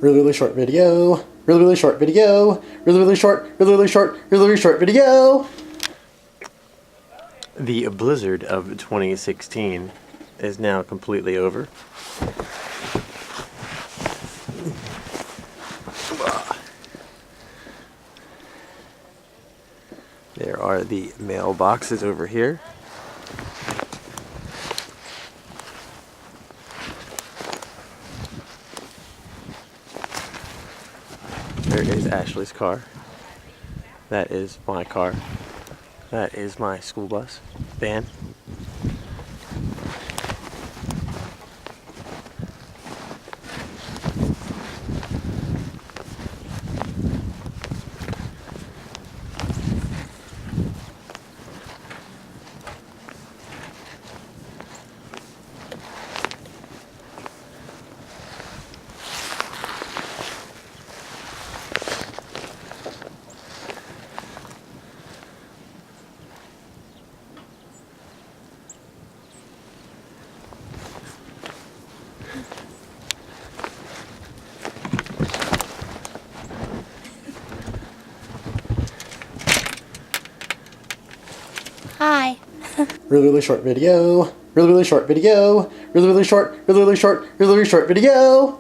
Really, really short video. Really, really short video. Really, really short. Really, really short. Really, really short video. The blizzard of 2016 is now completely over. There are the mailboxes over here. There is Ashley's car. That is my car. That is my school bus van. Hi. Really, really short video. Really, really short video. Really, really short. Really, really short. Really, really short video.